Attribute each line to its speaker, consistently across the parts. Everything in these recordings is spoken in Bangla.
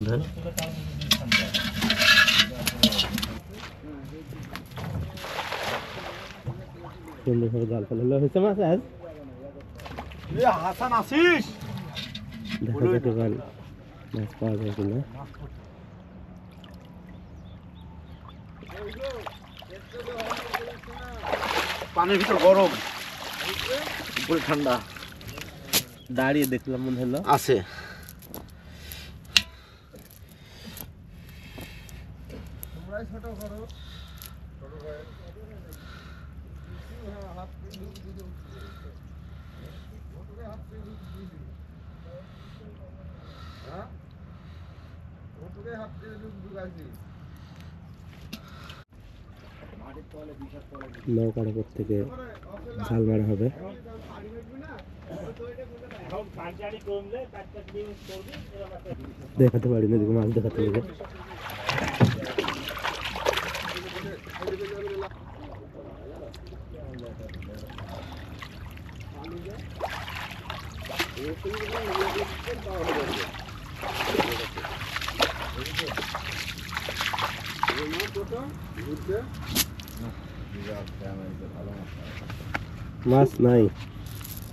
Speaker 1: ধর সুন্দরভাবে জাল ফেলা হয়েছে মাছ আজ
Speaker 2: হাসান আসিস
Speaker 1: দেখা যাক এবার মাছ পাওয়া যায় কিনা।
Speaker 2: পানির ভিতর গরম উপরে ঠান্ডা
Speaker 1: দাঁড়িয়ে দেখলাম মনে হলো
Speaker 2: আছে।
Speaker 1: নৌকার উপর থেকে ঝাল মারা হবে। দেখাতে পারি না, দেখো মাছ দেখাতে হবে। মাছ নাই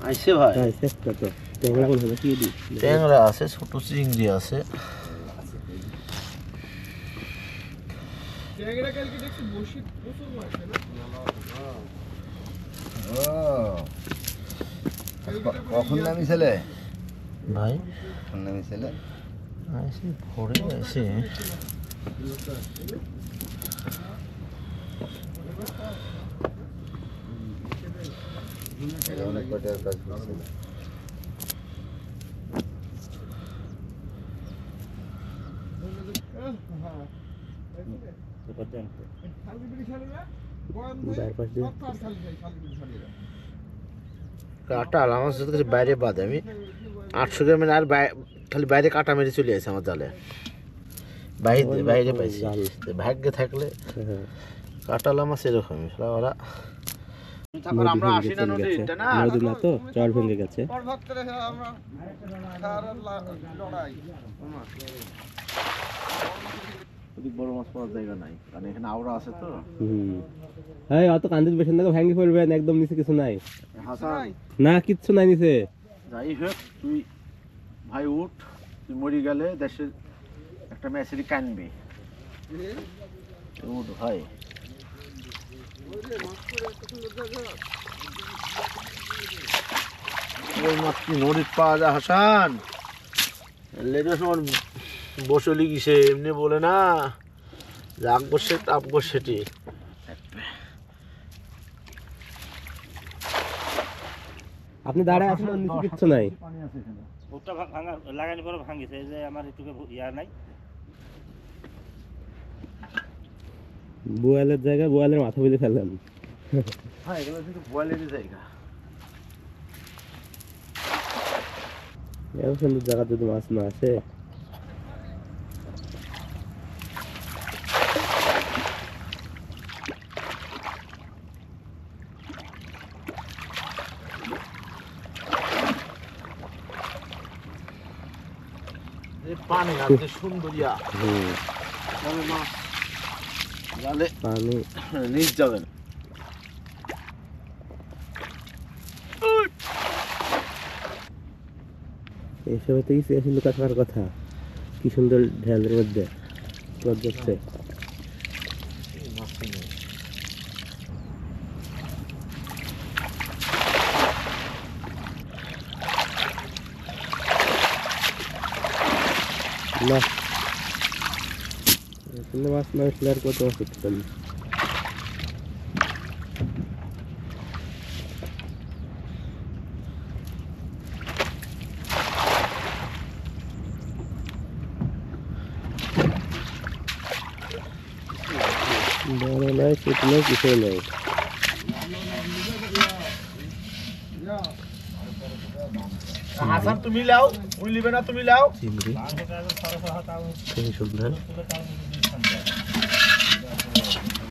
Speaker 2: আইছে ভাই,
Speaker 1: একটা তো ট্যাংরা কোন হবে কি দি
Speaker 2: ট্যাংরা আছে, ছোট চিংড়ি আছে। ট্যাংরা কালকে দেখছি বসি প্রচুর মাছ না। কখন নামি ছেলে ভাই? কখন নামি ছেলে? আইছে ভোরে আইছে। অনেক কটার কাজ করছে। কাটা আমার সাথে বাইরে বাদে আমি 800 গ্রামের আর খালি বাইরে কাটা মেরে চলে আসে আমার জালে। বাইরে বাইরে পাইছি, ভাগ্যে থাকলে কাটালা মাছ এরকমই ওরা। তারপর আমরা আসি না নদীতে না,
Speaker 1: নদী না তো চর ভেঙে গেছে।
Speaker 2: বড় মাছ পাওয়ার জায়গা নাই, কারণ এখানে আওড়া আছে তো।
Speaker 1: এই অত কান্দির বেশন দেখো ভেঙে পড়বেন, একদম নিচে কিছু নাই।
Speaker 2: হাসান
Speaker 1: না কিচ্ছু নাই নিচে।
Speaker 2: যাই হোক তুই ভাই উঠ, তুই মরি গেলে দেশের একটা মেসেরি কানবি। উঠ ভাই। ওই মাছ কি নদীর পাওয়া যায় হাসান? লেটের সময় বসলি কিসে এমনি বলে না, রাখবো সে টাপবো সেটি।
Speaker 1: আপনি দাঁড়ায় আছেন, নিচে কিচ্ছু নাই।
Speaker 3: ওটা ভাঙা লাগানি পরে ভাঙিছে, এই যে আমার একটু ইয়া নাই।
Speaker 1: বোয়ালের জায়গায় বোয়ালের মাথা বুঝে ফেললাম।
Speaker 2: হ্যাঁ এগুলো কিন্তু বোয়ালেরই জায়গা।
Speaker 1: এত সুন্দর জায়গা যদি মাছ না আসে।
Speaker 2: পানি আছে সুন্দরিয়া, মাছ জালে
Speaker 1: পানি
Speaker 2: নিচ যাবে না।
Speaker 1: এইসব থেকে এসে লুকা থাকার কথা। কি সুন্দর ঢেলের মধ্যে যাচ্ছে। না মাছ না আসলে আর কত মাছ করতে পারি। বড় নাই ছোট নাই কিছু নাই।
Speaker 2: হাসান তুমি লাও, উনি লিবে না তুমি লাও।
Speaker 1: চিংড়ি খুবই সুন্দর।